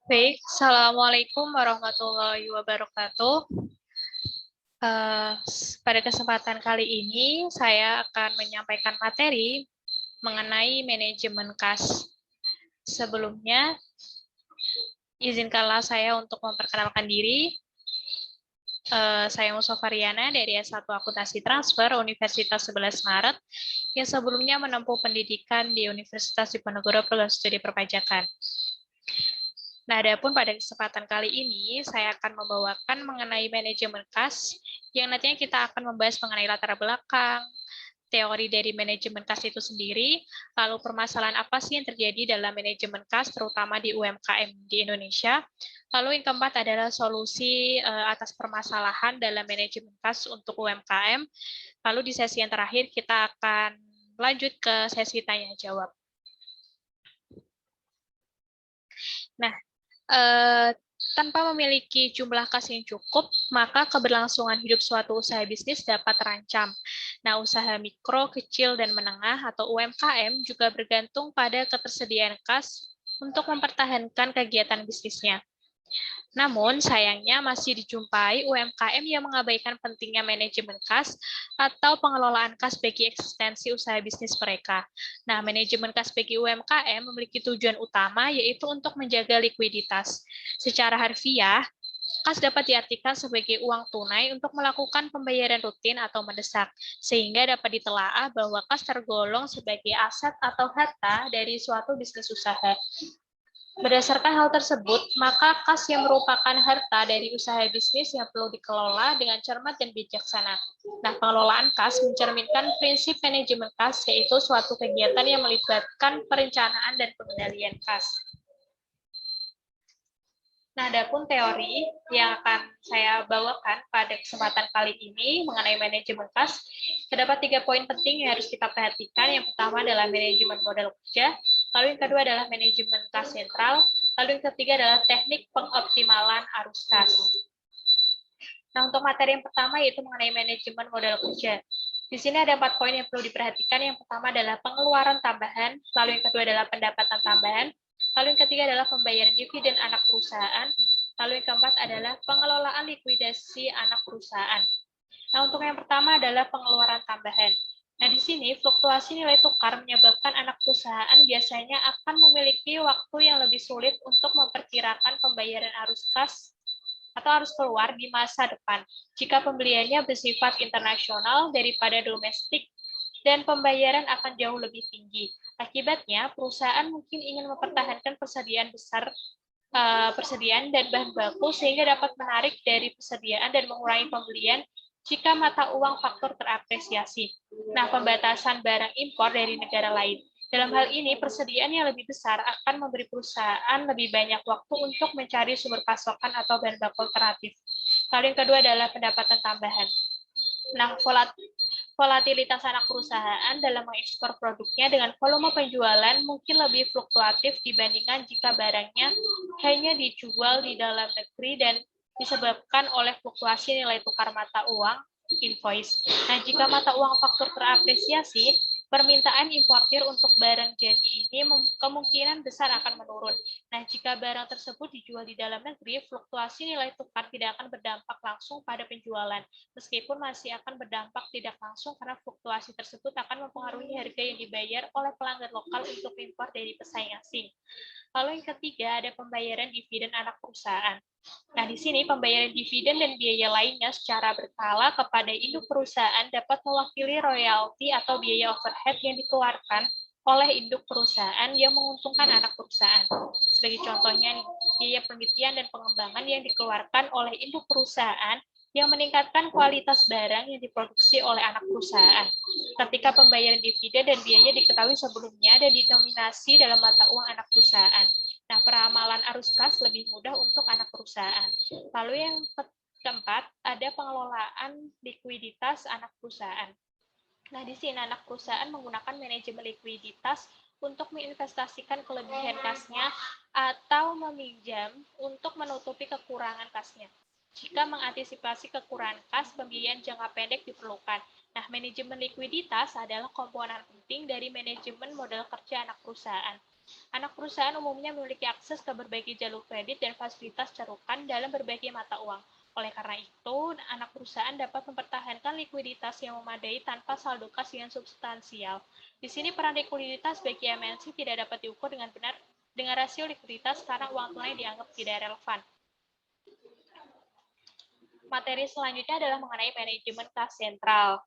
Baik, Assalamualaikum warahmatullahi wabarakatuh. Pada kesempatan kali ini, saya akan menyampaikan materi mengenai manajemen kas. Sebelumnya, izinkanlah saya untuk memperkenalkan diri. Saya Musa Faryana dari S1 Akuntansi Transfer Universitas 11 Maret yang sebelumnya menempuh pendidikan di Universitas Diponegoro Program Studi Perpajakan. Nah, adapun pada kesempatan kali ini, saya akan membawakan mengenai manajemen kas, yang nantinya kita akan membahas mengenai latar belakang, teori dari manajemen kas itu sendiri, lalu permasalahan apa sih yang terjadi dalam manajemen kas, terutama di UMKM di Indonesia, lalu yang keempat adalah solusi atas permasalahan dalam manajemen kas untuk UMKM, lalu di sesi yang terakhir kita akan lanjut ke sesi tanya-jawab. Nah, tanpa memiliki jumlah kas yang cukup, maka keberlangsungan hidup suatu usaha bisnis dapat terancam. Nah, usaha mikro, kecil, dan menengah atau UMKM juga bergantung pada ketersediaan kas untuk mempertahankan kegiatan bisnisnya. Namun, sayangnya masih dijumpai UMKM yang mengabaikan pentingnya manajemen kas atau pengelolaan kas bagi eksistensi usaha bisnis mereka. Nah, manajemen kas bagi UMKM memiliki tujuan utama yaitu untuk menjaga likuiditas. Secara harfiah, kas dapat diartikan sebagai uang tunai untuk melakukan pembayaran rutin atau mendesak, sehingga dapat ditelaah bahwa kas tergolong sebagai aset atau harta dari suatu bisnis usaha. Berdasarkan hal tersebut, maka kas yang merupakan harta dari usaha bisnis yang perlu dikelola dengan cermat dan bijaksana. Nah, pengelolaan kas mencerminkan prinsip manajemen kas, yaitu suatu kegiatan yang melibatkan perencanaan dan pengendalian kas. Nah, adapun teori yang akan saya bawakan pada kesempatan kali ini mengenai manajemen kas, terdapat 3 poin penting yang harus kita perhatikan. Yang pertama adalah manajemen modal kerja, lalu yang kedua adalah manajemen kas sentral, lalu yang ketiga adalah teknik pengoptimalan arus kas. Nah, untuk materi yang pertama yaitu mengenai manajemen modal kerja. Di sini ada 4 poin yang perlu diperhatikan. Yang pertama adalah pengeluaran tambahan, lalu yang kedua adalah pendapatan tambahan, lalu yang ketiga adalah pembayaran dividen anak perusahaan, lalu yang keempat adalah pengelolaan likuidasi anak perusahaan. Nah, untuk yang pertama adalah pengeluaran tambahan. Nah, di sini fluktuasi nilai tukar menyebabkan anak perusahaan biasanya akan memiliki waktu yang lebih sulit untuk memperkirakan pembayaran arus kas atau harus keluar di masa depan jika pembeliannya bersifat internasional daripada domestik dan pembayaran akan jauh lebih tinggi. Akibatnya, perusahaan mungkin ingin mempertahankan persediaan dan bahan baku sehingga dapat menarik dari persediaan dan mengurangi pembelian jika mata uang faktur terapresiasi. Nah, pembatasan barang impor dari negara lain. Dalam hal ini, persediaan yang lebih besar akan memberi perusahaan lebih banyak waktu untuk mencari sumber pasokan atau bahan baku alternatif. Lalu yang kedua adalah pendapatan tambahan. Nah, volatilitas anak perusahaan dalam mengekspor produknya dengan volume penjualan mungkin lebih fluktuatif dibandingkan jika barangnya hanya dijual di dalam negeri dan disebabkan oleh fluktuasi nilai tukar mata uang invoice. Nah, jika mata uang faktur terapresiasi, permintaan importir untuk barang jadi ini kemungkinan besar akan menurun. Nah, jika barang tersebut dijual di dalam negeri, fluktuasi nilai tukar tidak akan berdampak langsung pada penjualan, meskipun masih akan berdampak tidak langsung karena fluktuasi tersebut akan mempengaruhi harga yang dibayar oleh pelanggan lokal untuk impor dari pesaing asing. Lalu yang ketiga ada pembayaran dividen anak perusahaan. Nah, di sini pembayaran dividen dan biaya lainnya secara berkala kepada induk perusahaan dapat mewakili royalti atau biaya overhead yang dikeluarkan oleh induk perusahaan yang menguntungkan anak perusahaan. Sebagai contohnya nih, biaya penelitian dan pengembangan yang dikeluarkan oleh induk perusahaan yang meningkatkan kualitas barang yang diproduksi oleh anak perusahaan. Ketika pembayaran dividen dan biaya diketahui sebelumnya dan didominasi dalam mata uang anak perusahaan. Nah, peramalan arus kas lebih mudah untuk anak perusahaan. Lalu yang keempat, ada pengelolaan likuiditas anak perusahaan. Nah, di sini anak perusahaan menggunakan manajemen likuiditas untuk menginvestasikan kelebihan kasnya atau meminjam untuk menutupi kekurangan kasnya. Jika mengantisipasi kekurangan kas, pembiayaan jangka pendek diperlukan. Nah, manajemen likuiditas adalah komponen penting dari manajemen modal kerja anak perusahaan. Anak perusahaan umumnya memiliki akses ke berbagai jalur kredit dan fasilitas cerukan dalam berbagai mata uang. Oleh karena itu, anak perusahaan dapat mempertahankan likuiditas yang memadai tanpa saldo kas yang substansial. Di sini peran likuiditas bagi MNC tidak dapat diukur dengan benar dengan rasio likuiditas karena uang tunai dianggap tidak relevan. Materi selanjutnya adalah mengenai manajemen kas sentral.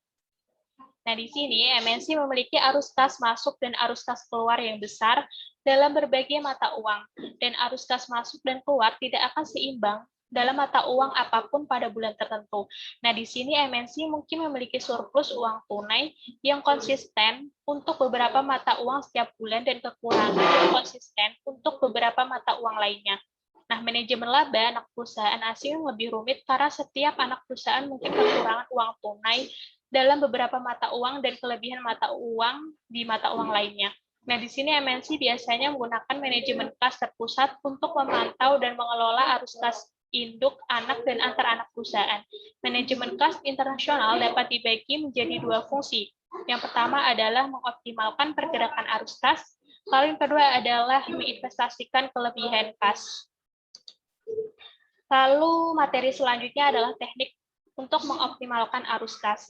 Nah, di sini MNC memiliki arus kas masuk dan arus kas keluar yang besar dalam berbagai mata uang, dan arus kas masuk dan keluar tidak akan seimbang dalam mata uang apapun pada bulan tertentu. Nah, di sini MNC mungkin memiliki surplus uang tunai yang konsisten untuk beberapa mata uang setiap bulan dan kekurangan yang konsisten untuk beberapa mata uang lainnya. Nah, manajemen laba anak perusahaan asing lebih rumit karena setiap anak perusahaan mungkin kekurangan uang tunai dalam beberapa mata uang dan kelebihan mata uang di mata uang lainnya. Nah, di sini MNC biasanya menggunakan manajemen kas terpusat untuk memantau dan mengelola arus kas induk, anak, dan antar anak perusahaan. Manajemen kas internasional dapat dibagi menjadi dua fungsi. Yang pertama adalah mengoptimalkan pergerakan arus kas, lalu yang kedua adalah menginvestasikan kelebihan kas. Lalu materi selanjutnya adalah teknik untuk mengoptimalkan arus kas.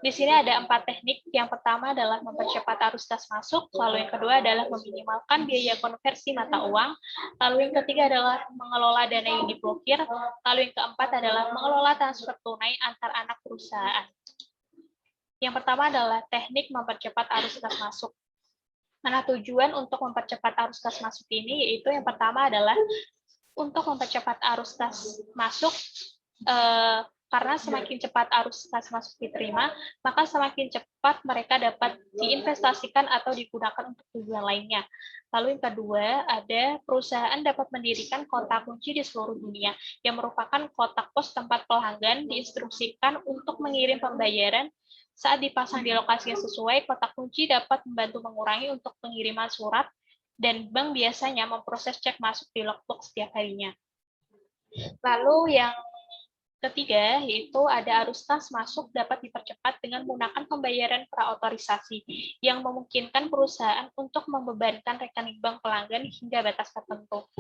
Di sini ada 4 teknik. Yang pertama adalah mempercepat arus kas masuk, lalu yang kedua adalah meminimalkan biaya konversi mata uang, lalu yang ketiga adalah mengelola dana yang diblokir, lalu yang keempat adalah mengelola transfer tunai antar anak perusahaan. Yang pertama adalah teknik mempercepat arus kas masuk. Nah, tujuan untuk mempercepat arus kas masuk ini yaitu yang pertama adalah untuk mempercepat arus kas masuk, karena semakin cepat arus kas masuk diterima, maka semakin cepat mereka dapat diinvestasikan atau digunakan untuk tujuan lainnya. Lalu yang kedua, ada perusahaan dapat mendirikan kotak kunci di seluruh dunia, yang merupakan kotak pos tempat pelanggan diinstruksikan untuk mengirim pembayaran. Saat dipasang di lokasi yang sesuai, kotak kunci dapat membantu mengurangi untuk pengiriman surat, dan bank biasanya memproses cek masuk di logbox setiap harinya. Lalu yang ketiga, yaitu ada arus kas masuk dapat dipercepat dengan menggunakan pembayaran praotorisasi yang memungkinkan perusahaan untuk membebankan rekening bank pelanggan hingga batas tertentu.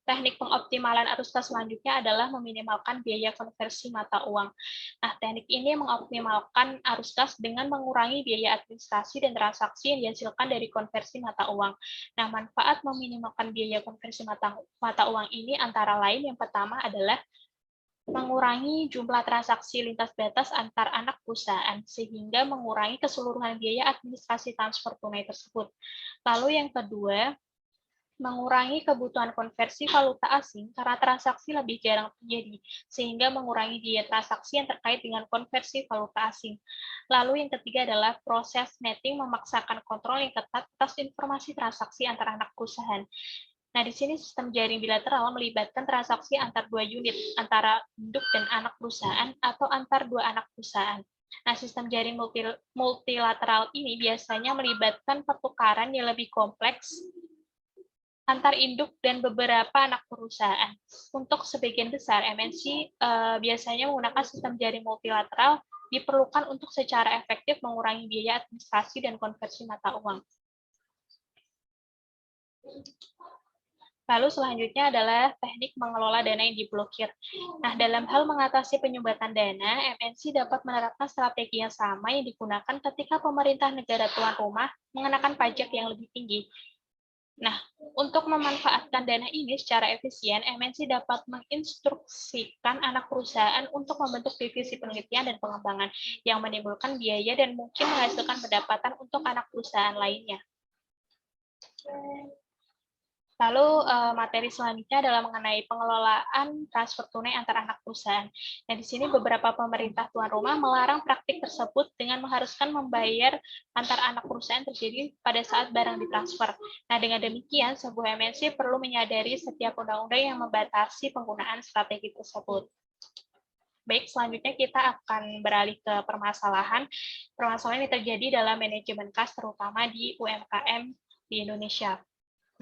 Teknik pengoptimalan arus kas selanjutnya adalah meminimalkan biaya konversi mata uang. Nah, teknik ini mengoptimalkan arus kas dengan mengurangi biaya administrasi dan transaksi yang dihasilkan dari konversi mata uang. Nah, manfaat meminimalkan biaya konversi mata uang ini antara lain yang pertama adalah mengurangi jumlah transaksi lintas batas antar anak perusahaan, sehingga mengurangi keseluruhan biaya administrasi transfer tunai tersebut. Lalu yang kedua, mengurangi kebutuhan konversi valuta asing karena transaksi lebih jarang terjadi, sehingga mengurangi biaya transaksi yang terkait dengan konversi valuta asing. Lalu yang ketiga adalah proses netting memaksakan kontrol yang ketat atas informasi transaksi antar anak perusahaan. Nah, di sini sistem jaring bilateral melibatkan transaksi antar dua unit, antara induk dan anak perusahaan, atau antar dua anak perusahaan. Nah, sistem jaring multilateral ini biasanya melibatkan pertukaran yang lebih kompleks antar induk dan beberapa anak perusahaan. Untuk sebagian besar MNC biasanya menggunakan sistem jaring multilateral diperlukan untuk secara efektif mengurangi biaya administrasi dan konversi mata uang. Lalu selanjutnya adalah teknik mengelola dana yang diblokir. Nah, dalam hal mengatasi penyumbatan dana, MNC dapat menerapkan strategi yang sama yang digunakan ketika pemerintah negara tuan rumah mengenakan pajak yang lebih tinggi. Nah, untuk memanfaatkan dana ini secara efisien, MNC dapat menginstruksikan anak perusahaan untuk membentuk divisi penelitian dan pengembangan yang menimbulkan biaya dan mungkin menghasilkan pendapatan untuk anak perusahaan lainnya. Lalu materi selanjutnya adalah mengenai pengelolaan transfer tunai antar anak perusahaan. Nah, di sini beberapa pemerintah tuan rumah melarang praktik tersebut dengan mengharuskan membayar antar anak perusahaan terjadi pada saat barang ditransfer. Nah, dengan demikian, sebuah MNC perlu menyadari setiap undang-undang yang membatasi penggunaan strategi tersebut. Baik, selanjutnya kita akan beralih ke permasalahan. Permasalahan yang terjadi dalam manajemen kas, terutama di UMKM di Indonesia.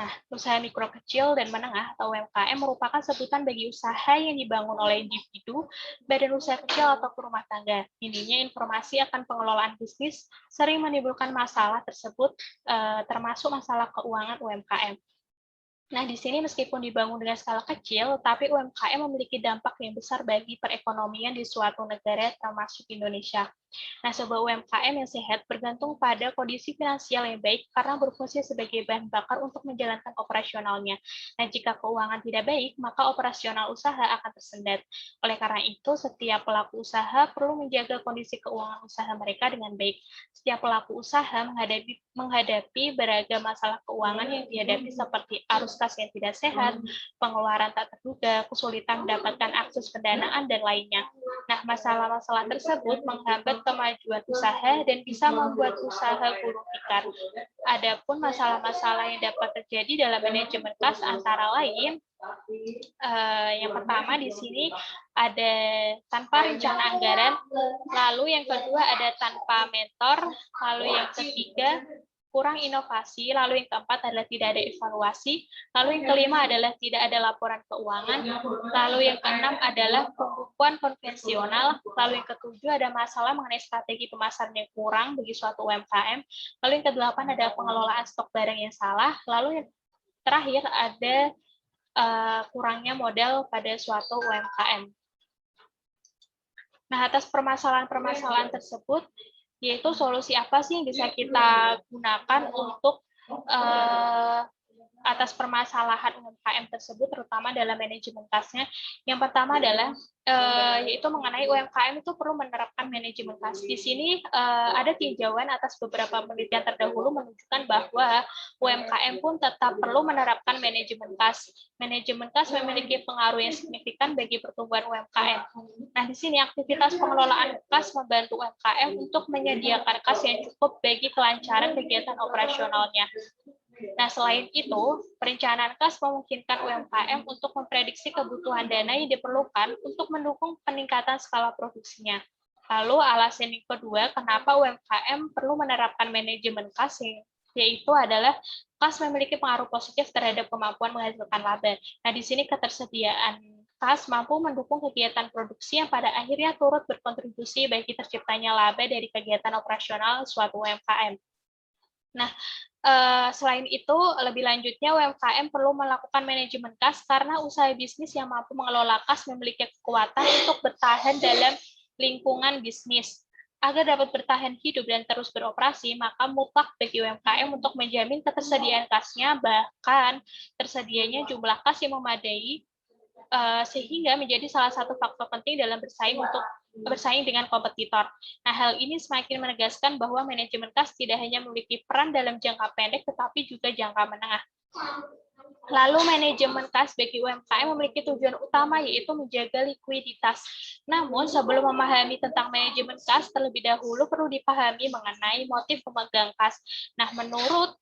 Nah, usaha mikro kecil dan menengah atau UMKM merupakan sebutan bagi usaha yang dibangun oleh individu, badan usaha kecil atau rumah tangga. Intinya informasi akan pengelolaan bisnis sering menimbulkan masalah tersebut, termasuk masalah keuangan UMKM. Nah, di sini meskipun dibangun dengan skala kecil, tapi UMKM memiliki dampak yang besar bagi perekonomian di suatu negara termasuk Indonesia. Nah, sebuah UMKM yang sehat bergantung pada kondisi finansial yang baik karena berfungsi sebagai bahan bakar untuk menjalankan operasionalnya. Nah, jika keuangan tidak baik, maka operasional usaha akan tersendat. Oleh karena itu, setiap pelaku usaha perlu menjaga kondisi keuangan usaha mereka dengan baik. Setiap pelaku usaha menghadapi beragam masalah keuangan yang dihadapi seperti arus kas yang tidak sehat, pengeluaran tak terduga, kesulitan mendapatkan akses pendanaan, dan lainnya. Nah, masalah-masalah tersebut menghambat kemajuan usaha dan bisa membuat usaha gulung tikar. Adapun masalah-masalah yang dapat terjadi dalam manajemen kas antara lain, yang pertama di sini ada tanpa rencana anggaran, lalu yang kedua ada tanpa mentor, lalu yang ketiga kurang inovasi, lalu yang keempat adalah tidak ada evaluasi, lalu yang kelima adalah tidak ada laporan keuangan, lalu yang keenam adalah pembukuan konvensional, lalu yang ketujuh ada masalah mengenai strategi pemasaran yang kurang bagi suatu UMKM, lalu yang kedelapan ada pengelolaan stok barang yang salah, lalu yang terakhir ada kurangnya modal pada suatu UMKM. Nah, atas permasalahan-permasalahan tersebut, yaitu solusi apa sih yang bisa kita gunakan untuk atas permasalahan UMKM tersebut, terutama dalam manajemen kasnya. Yang pertama adalah yaitu mengenai UMKM itu perlu menerapkan manajemen kas. Di sini ada tinjauan atas beberapa penelitian terdahulu menunjukkan bahwa UMKM pun tetap perlu menerapkan manajemen kas. Manajemen kas memiliki pengaruh yang signifikan bagi pertumbuhan UMKM. Nah, di sini aktivitas pengelolaan kas membantu UMKM untuk menyediakan kas yang cukup bagi kelancaran kegiatan operasionalnya. Nah, selain itu, perencanaan kas memungkinkan UMKM untuk memprediksi kebutuhan dana yang diperlukan untuk mendukung peningkatan skala produksinya. Lalu, alasan yang kedua, kenapa UMKM perlu menerapkan manajemen kas, yaitu adalah kas memiliki pengaruh positif terhadap kemampuan menghasilkan laba. Nah, di sini ketersediaan kas mampu mendukung kegiatan produksi yang pada akhirnya turut berkontribusi bagi terciptanya laba dari kegiatan operasional suatu UMKM. Nah, selain itu, lebih lanjutnya UMKM perlu melakukan manajemen kas karena usaha bisnis yang mampu mengelola kas memiliki kekuatan untuk bertahan dalam lingkungan bisnis. Agar dapat bertahan hidup dan terus beroperasi, maka mutlak bagi UMKM untuk menjamin ketersediaan kasnya, bahkan tersedianya jumlah kas yang memadai, sehingga menjadi salah satu faktor penting dalam bersaing dengan kompetitor. Nah, hal ini semakin menegaskan bahwa manajemen kas tidak hanya memiliki peran dalam jangka pendek, tetapi juga jangka menengah. Lalu, manajemen kas bagi UMKM memiliki tujuan utama, yaitu menjaga likuiditas. Namun, sebelum memahami tentang manajemen kas, terlebih dahulu perlu dipahami mengenai motif pemegang kas. Nah, menurut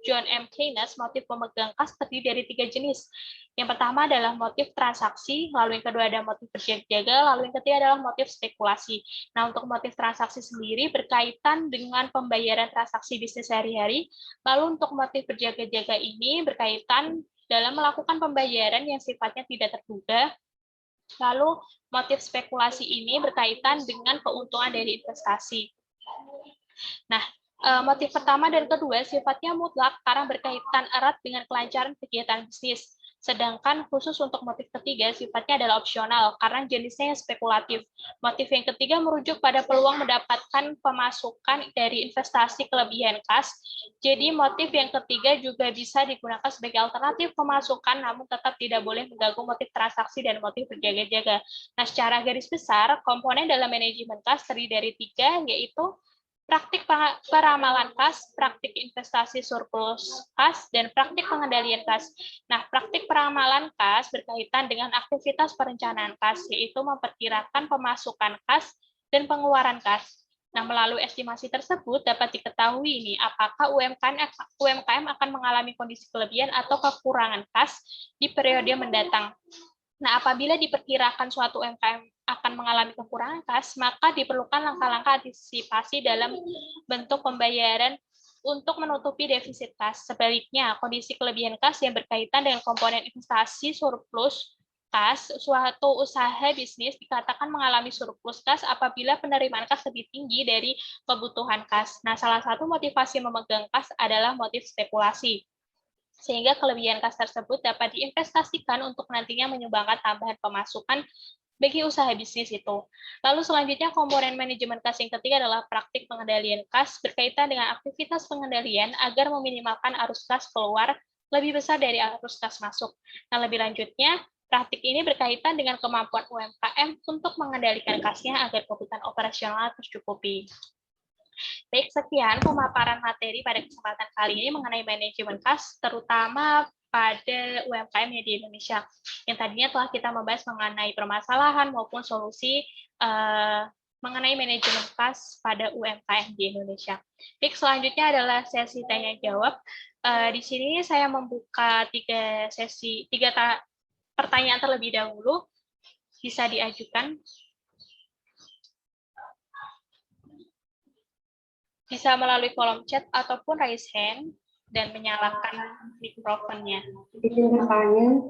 John M. Keynes, motif pemegang kas terdiri dari 3 jenis. Yang pertama adalah motif transaksi, lalu yang kedua ada motif berjaga-jaga, lalu yang ketiga adalah motif spekulasi. Nah, untuk motif transaksi sendiri berkaitan dengan pembayaran transaksi bisnis sehari-hari, lalu untuk motif berjaga-jaga ini berkaitan dalam melakukan pembayaran yang sifatnya tidak terduga, lalu motif spekulasi ini berkaitan dengan keuntungan dari investasi. Nah, motif pertama dan kedua sifatnya mutlak karena berkaitan erat dengan kelancaran kegiatan bisnis. Sedangkan khusus untuk motif ketiga sifatnya adalah opsional karena jenisnya yang spekulatif. Motif yang ketiga merujuk pada peluang mendapatkan pemasukan dari investasi kelebihan kas. Jadi motif yang ketiga juga bisa digunakan sebagai alternatif pemasukan, namun tetap tidak boleh mengganggu motif transaksi dan motif berjaga-jaga. Nah, secara garis besar, komponen dalam manajemen kas terdiri dari 3, yaitu praktik peramalan kas, praktik investasi surplus kas, dan praktik pengendalian kas. Nah, praktik peramalan kas berkaitan dengan aktivitas perencanaan kas, yaitu memperkirakan pemasukan kas dan pengeluaran kas. Nah, melalui estimasi tersebut dapat diketahui ini apakah UMKM akan mengalami kondisi kelebihan atau kekurangan kas di periode mendatang. Nah, apabila diperkirakan suatu UMKM akan mengalami kekurangan kas, maka diperlukan langkah-langkah antisipasi dalam bentuk pembayaran untuk menutupi defisit kas. Sebaliknya, kondisi kelebihan kas yang berkaitan dengan komponen investasi surplus kas, suatu usaha bisnis dikatakan mengalami surplus kas apabila penerimaan kas lebih tinggi dari kebutuhan kas. Nah, salah satu motivasi memegang kas adalah motif spekulasi, sehingga kelebihan kas tersebut dapat diinvestasikan untuk nantinya menyumbangkan tambahan pemasukan bagi usaha bisnis itu. Lalu selanjutnya komponen manajemen kas yang ketiga adalah praktik pengendalian kas berkaitan dengan aktivitas pengendalian agar meminimalkan arus kas keluar lebih besar dari arus kas masuk. Nah, lebih lanjutnya, praktik ini berkaitan dengan kemampuan UMKM untuk mengendalikan kasnya agar kebutuhan operasional tercukupi. Baik, sekian pemaparan materi pada kesempatan kali ini mengenai manajemen kas, terutama pada UMKM di Indonesia. Yang tadinya telah kita membahas mengenai permasalahan maupun solusi mengenai manajemen kas pada UMKM di Indonesia. Baik, selanjutnya adalah sesi tanya-jawab. Di sini saya membuka tiga pertanyaan terlebih dahulu. Bisa diajukan. Bisa melalui kolom chat ataupun raise hand dan menyalakan mikrofonnya. Izin bertanya.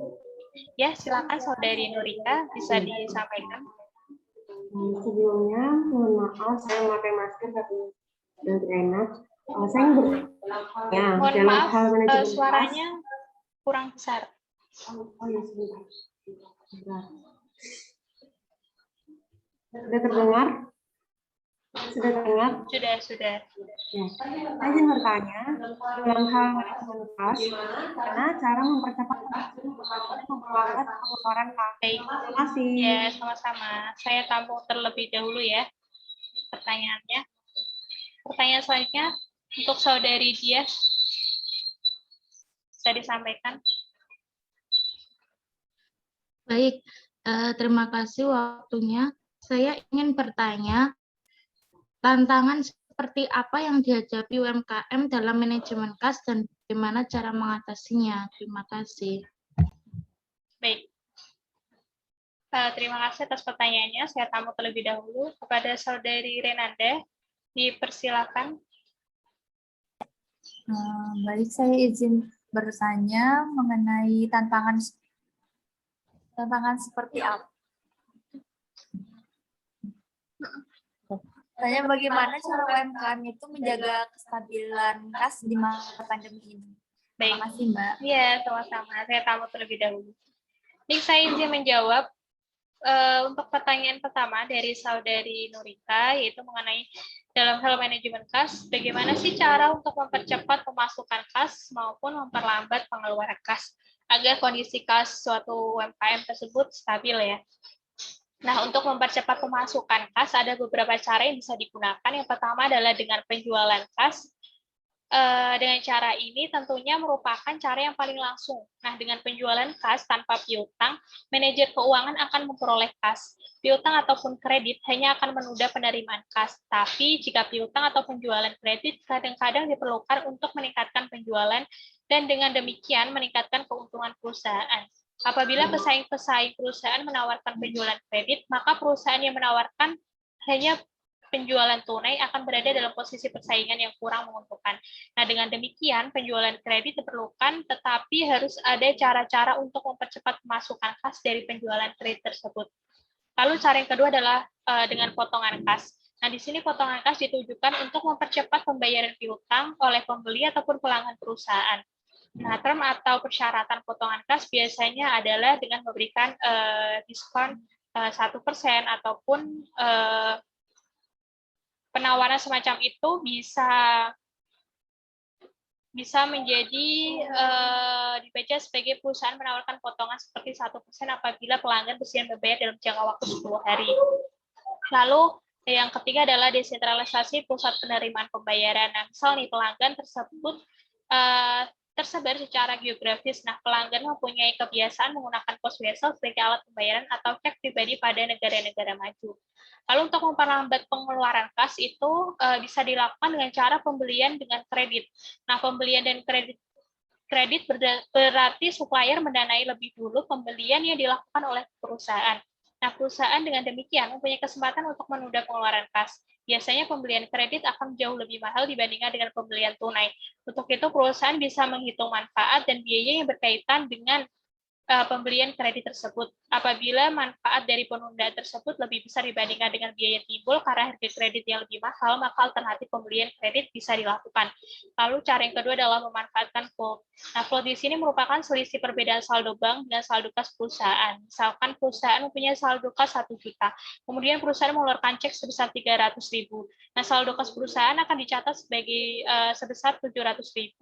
Ya, silakan Saudari Nurika, bisa disampaikan. Sebelumnya, mohon maaf, saya memakai masker tapi dan enak. Saya bertanya, mohon dalam maaf, hal manajemen suaranya kurang besar. Oh ya, sebentar. Sudah terdengar? Sudah terdengar? Sudah. Ya. Saya ingin bertanya, dalam hal manajemen kas, bagaimana cara mempercepat memperlambat pengeluaran kas? Terima kasih. Ya, sama-sama. Saya tampung terlebih dahulu ya pertanyaannya. Pertanyaan selanjutnya untuk Saudari Dia. Bisa disampaikan. Baik, terima kasih waktunya. Saya ingin bertanya, tantangan seperti apa yang dihadapi UMKM dalam manajemen kas dan bagaimana cara mengatasinya? Terima kasih. Baik. Terima kasih atas pertanyaannya. Saya tamu terlebih dahulu kepada Saudari Renanda. Dipersilakan. Baik, saya izin bertanya mengenai tantangan seperti apa? Tanya bagaimana cara UMKM itu menjaga kestabilan kas di masa pandemi ini. Baik. Terima kasih, Mbak. Iya, sama-sama. Saya tamu terlebih dahulu. Ini saya izin menjawab untuk pertanyaan pertama dari Saudari Nurika, yaitu mengenai dalam hal manajemen kas, bagaimana sih cara untuk mempercepat pemasukan kas maupun memperlambat pengeluaran kas agar kondisi kas suatu UMKM tersebut stabil ya. Nah, untuk mempercepat pemasukan kas, ada beberapa cara yang bisa digunakan. Yang pertama adalah dengan penjualan kas. Dengan cara ini tentunya merupakan cara yang paling langsung. Nah, dengan penjualan kas tanpa piutang, manajer keuangan akan memperoleh kas. Piutang ataupun kredit hanya akan menunda penerimaan kas. Tapi jika piutang atau penjualan kredit kadang-kadang diperlukan untuk meningkatkan penjualan dan dengan demikian meningkatkan keuntungan perusahaan. Apabila pesaing-pesaing perusahaan menawarkan penjualan kredit, maka perusahaan yang menawarkan hanya penjualan tunai akan berada dalam posisi persaingan yang kurang menguntungkan. Nah, dengan demikian, penjualan kredit diperlukan, tetapi harus ada cara-cara untuk mempercepat pemasukan kas dari penjualan kredit tersebut. Lalu cara yang kedua adalah dengan potongan kas. Nah, di sini potongan kas ditujukan untuk mempercepat pembayaran piutang oleh pembeli ataupun pelanggan perusahaan. Nah, term atau persyaratan potongan kas biasanya adalah dengan memberikan diskon 1% ataupun penawaran semacam itu bisa menjadi dibaca sebagai perusahaan menawarkan potongan seperti 1% apabila pelanggan bersedia membayar dalam jangka waktu 10 hari. Lalu yang ketiga adalah desentralisasi pusat penerimaan pembayaran. Nah, misal nih pelanggan tersebut tersebar secara geografis. Nah, pelanggan mempunyai kebiasaan menggunakan pos wesel sebagai alat pembayaran atau cek pribadi pada negara-negara maju. Lalu untuk memperlambat pengeluaran kas itu bisa dilakukan dengan cara pembelian dengan kredit. Nah, pembelian dan kredit berarti supplier mendanai lebih dulu pembelian yang dilakukan oleh perusahaan. Nah, perusahaan dengan demikian mempunyai kesempatan untuk menunda pengeluaran kas. Biasanya pembelian kredit akan jauh lebih mahal dibandingkan dengan pembelian tunai. Untuk itu, perusahaan bisa menghitung manfaat dan biaya yang berkaitan dengan pembelian kredit tersebut. Apabila manfaat dari penundaan tersebut lebih besar dibandingkan dengan biaya yang timbul karena harga kredit yang lebih mahal, maka alternatif pembelian kredit bisa dilakukan. Lalu cara yang kedua adalah memanfaatkan float. Nah, float di sini merupakan selisih perbedaan saldo bank dengan saldo kas perusahaan. Misalkan perusahaan mempunyai saldo kas 1 juta, kemudian perusahaan mengeluarkan cek sebesar 300.000. Nah, saldo kas perusahaan akan dicatat sebagai sebesar 700.000,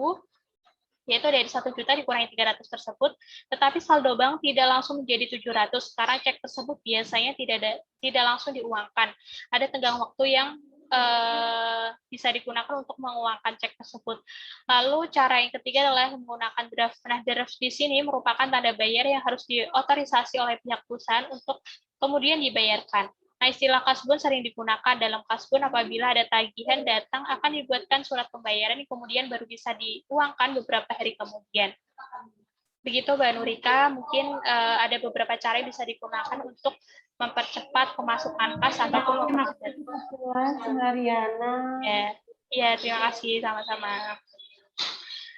yaitu dari 1 juta dikurangi 300 tersebut, tetapi saldo bank tidak langsung menjadi 700 karena cek tersebut biasanya tidak langsung diuangkan. Ada tenggang waktu yang bisa digunakan untuk menguangkan cek tersebut. Lalu cara yang ketiga adalah menggunakan draft. Nah, draft di sini merupakan tanda bayar yang harus diotorisasi oleh pihak perusahaan untuk kemudian dibayarkan. Nah, istilah kasbon sering digunakan dalam kasbon apabila ada tagihan datang akan dibuatkan surat pembayaran yang kemudian baru bisa diuangkan beberapa hari kemudian. Begitu Mbak Nurika, mungkin ada beberapa cara yang bisa digunakan untuk mempercepat pemasukan kas ataupun mempercepat. Ya, terima kasih sama-sama.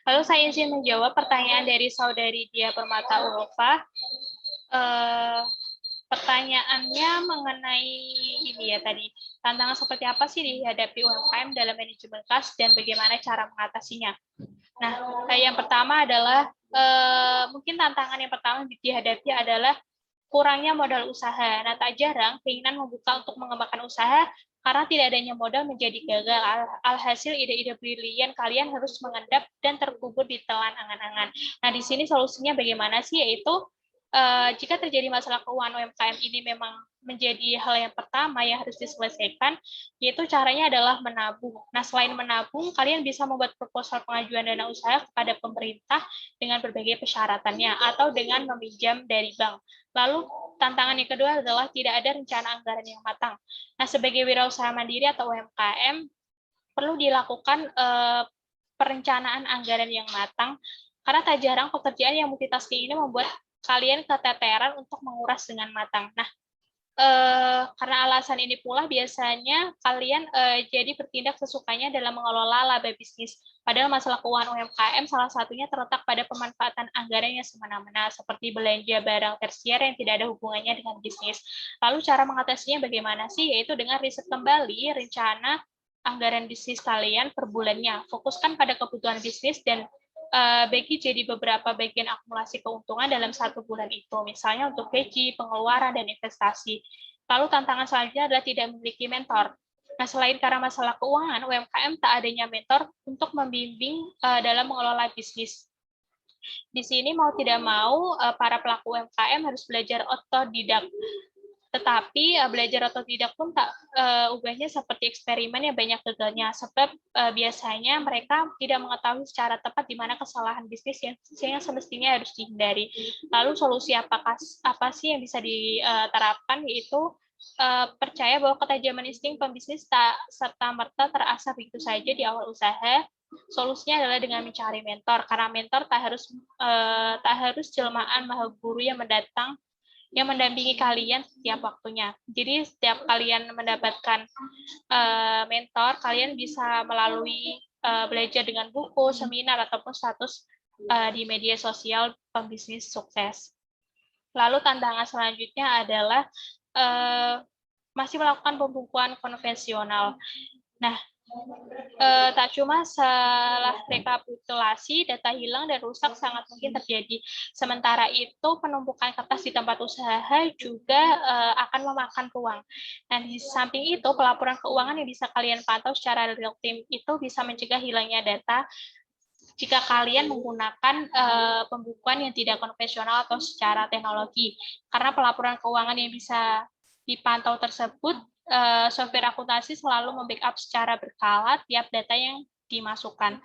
Lalu saya izin menjawab pertanyaan dari saudari Dia Permata Ulfa. Pertanyaannya mengenai ini ya tadi, tantangan seperti apa sih dihadapi UMKM dalam manajemen kas dan bagaimana cara mengatasinya? Nah, yang pertama adalah mungkin tantangan yang pertama dihadapi adalah kurangnya modal usaha. Nah, tak jarang keinginan membuka untuk mengembangkan usaha karena tidak adanya modal menjadi gagal. Alhasil ide-ide brilian kalian harus mengendap dan terkubur di telan angan-angan. Nah, di sini solusinya bagaimana sih? Yaitu jika terjadi masalah keuangan UMKM ini memang menjadi hal yang pertama yang harus diselesaikan, yaitu caranya adalah menabung. Nah, selain menabung, kalian bisa membuat proposal pengajuan dana usaha kepada pemerintah dengan berbagai persyaratannya, atau dengan meminjam dari bank. Lalu, tantangan yang kedua adalah tidak ada rencana anggaran yang matang. Nah, sebagai wirausaha mandiri atau UMKM, perlu dilakukan perencanaan anggaran yang matang, karena tak jarang pekerjaan yang multitasking ini membuat kalian keteteran untuk menguras dengan matang. Nah, karena alasan ini pula biasanya kalian jadi bertindak sesukanya dalam mengelola laba bisnis. Padahal masalah keuangan UMKM salah satunya terletak pada pemanfaatan anggaran yang semena-mena, seperti belanja barang tersier yang tidak ada hubungannya dengan bisnis. Lalu cara mengatasinya bagaimana sih? Yaitu dengan riset kembali rencana anggaran bisnis kalian per bulannya. Fokuskan pada kebutuhan bisnis dan bagi jadi beberapa bagian akumulasi keuntungan dalam 1 bulan itu, misalnya untuk gaji, pengeluaran, dan investasi. Lalu tantangan selanjutnya adalah tidak memiliki mentor. Nah, selain karena masalah keuangan, UMKM tak adanya mentor untuk membimbing dalam mengelola bisnis. Di sini mau tidak mau, para pelaku UMKM harus belajar otodidak. Tetapi belajar otodidak pun tak ubahnya seperti eksperimen yang banyak gagalnya, sebab biasanya mereka tidak mengetahui secara tepat di mana kesalahan bisnis yang semestinya harus dihindari. Lalu solusi apa sih yang bisa diterapkan, yaitu percaya bahwa ketajaman insting pembisnis tak serta-merta terasah begitu saja di awal usaha. Solusinya adalah dengan mencari mentor, karena mentor tak harus jelmaan maha guru yang mendampingi kalian setiap waktunya. Jadi setiap kalian mendapatkan mentor, kalian bisa melalui belajar dengan buku, seminar, ataupun status di media sosial pembisnis sukses. Lalu tantangan selanjutnya adalah masih melakukan pembukuan konvensional. Nah, tak cuma salah rekapitulasi, data hilang dan rusak sangat mungkin terjadi. Sementara itu, penumpukan kertas di tempat usaha juga akan memakan ruang. Dan di samping itu, pelaporan keuangan yang bisa kalian pantau secara real time itu bisa mencegah hilangnya data jika kalian menggunakan pembukuan yang tidak konvensional atau secara teknologi. Karena pelaporan keuangan yang bisa dipantau tersebut, software akuntansi selalu membackup secara berkala tiap data yang dimasukkan.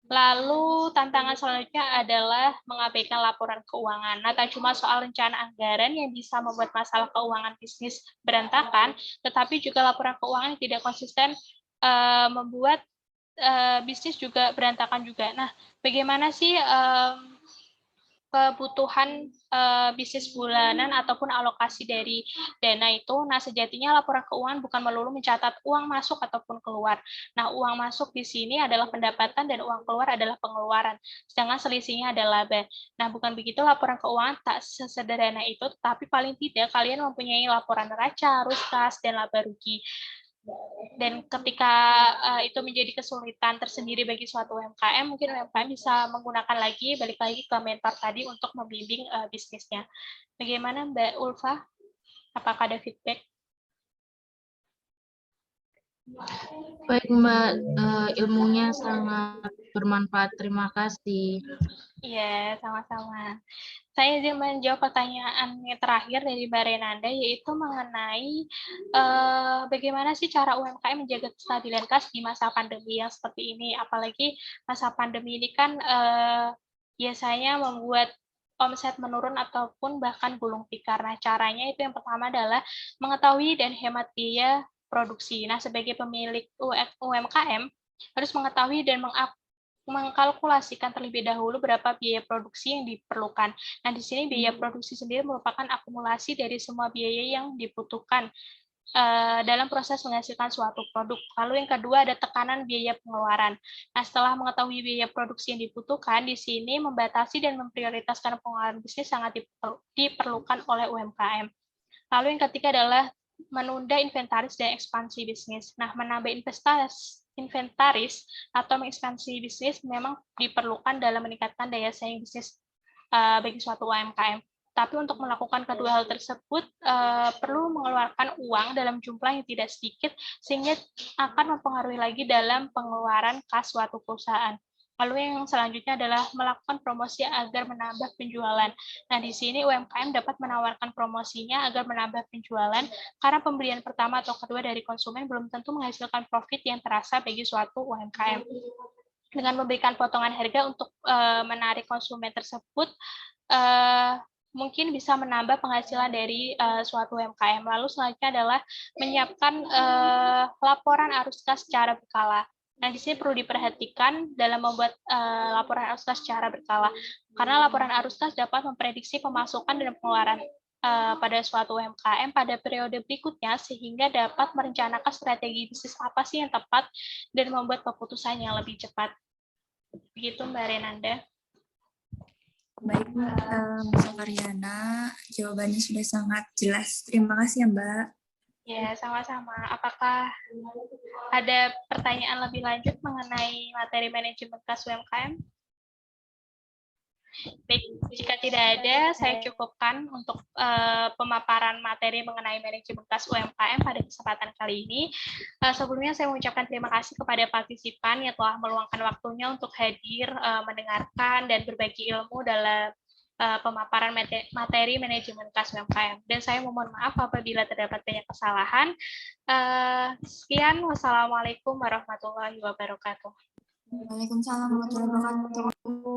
Lalu tantangan selanjutnya adalah mengabaikan laporan keuangan. Nah, tak cuma soal rencana anggaran yang bisa membuat masalah keuangan bisnis berantakan, tetapi juga laporan keuangan yang tidak konsisten membuat bisnis juga berantakan juga. Nah, bagaimana sih kebutuhan bisnis bulanan ataupun alokasi dari dana itu. Nah, sejatinya laporan keuangan bukan melulu mencatat uang masuk ataupun keluar. Nah, uang masuk di sini adalah pendapatan dan uang keluar adalah pengeluaran, sedangkan selisihnya adalah laba. Nah, bukan begitu, laporan keuangan tak sesederhana itu, tetapi paling tidak kalian mempunyai laporan neraca, arus kas, dan laba rugi. Dan ketika itu menjadi kesulitan tersendiri bagi suatu UMKM, mungkin UMKM bisa menggunakan balik lagi ke mentor tadi untuk membimbing bisnisnya. Bagaimana Mbak Ulfa? Apakah ada feedback? Baik Mbak, ilmunya sangat bermanfaat. Terima kasih. Iya, sama-sama. Saya izin menjawab pertanyaan yang terakhir dari Mbak Renanda, yaitu mengenai bagaimana sih cara UMKM menjaga kestabilan kas di masa pandemi yang seperti ini. Apalagi masa pandemi ini kan biasanya membuat omset menurun ataupun bahkan gulung tikar. Nah, caranya itu yang pertama adalah mengetahui dan hemat biaya produksi. Nah, sebagai pemilik UMKM harus mengetahui dan mengkalkulasikan terlebih dahulu berapa biaya produksi yang diperlukan. Nah, di sini biaya produksi sendiri merupakan akumulasi dari semua biaya yang dibutuhkan dalam proses menghasilkan suatu produk. Lalu yang kedua ada tekanan biaya pengeluaran. Nah, setelah mengetahui biaya produksi yang dibutuhkan, di sini membatasi dan memprioritaskan pengeluaran bisnis sangat diperlukan oleh UMKM. Lalu yang ketiga adalah menunda inventaris dan ekspansi bisnis. Nah, menambah inventaris atau mengekspansi bisnis memang diperlukan dalam meningkatkan daya saing bisnis bagi suatu UMKM. Tapi untuk melakukan kedua hal tersebut perlu mengeluarkan uang dalam jumlah yang tidak sedikit sehingga akan mempengaruhi lagi dalam pengeluaran kas suatu perusahaan. Lalu yang selanjutnya adalah melakukan promosi agar menambah penjualan. Nah, di sini UMKM dapat menawarkan promosinya agar menambah penjualan karena pembelian pertama atau kedua dari konsumen belum tentu menghasilkan profit yang terasa bagi suatu UMKM. Dengan memberikan potongan harga untuk menarik konsumen tersebut, mungkin bisa menambah penghasilan dari suatu UMKM. Lalu selanjutnya adalah menyiapkan laporan arus kas secara berkala. Nah, di sini perlu diperhatikan dalam membuat laporan arus kas secara berkala, karena laporan arus kas dapat memprediksi pemasukan dan pengeluaran pada suatu UMKM pada periode berikutnya, sehingga dapat merencanakan strategi bisnis apa sih yang tepat dan membuat keputusan yang lebih cepat. Begitu Mbak Renanda. Baik, Mbak Mariana, jawabannya sudah sangat jelas. Terima kasih ya, Mbak. Ya, sama-sama. Apakah ada pertanyaan lebih lanjut mengenai materi manajemen kas UMKM? Baik, jika tidak ada, saya cukupkan untuk pemaparan materi mengenai manajemen kas UMKM pada kesempatan kali ini. Sebelumnya saya mengucapkan terima kasih kepada partisipan yang telah meluangkan waktunya untuk hadir, mendengarkan, dan berbagi ilmu dalam pemaparan materi manajemen kas UMKM. Dan saya mohon maaf apabila terdapat banyak kesalahan. Sekian, wassalamualaikum warahmatullahi wabarakatuh. Waalaikumsalam warahmatullahi wabarakatuh.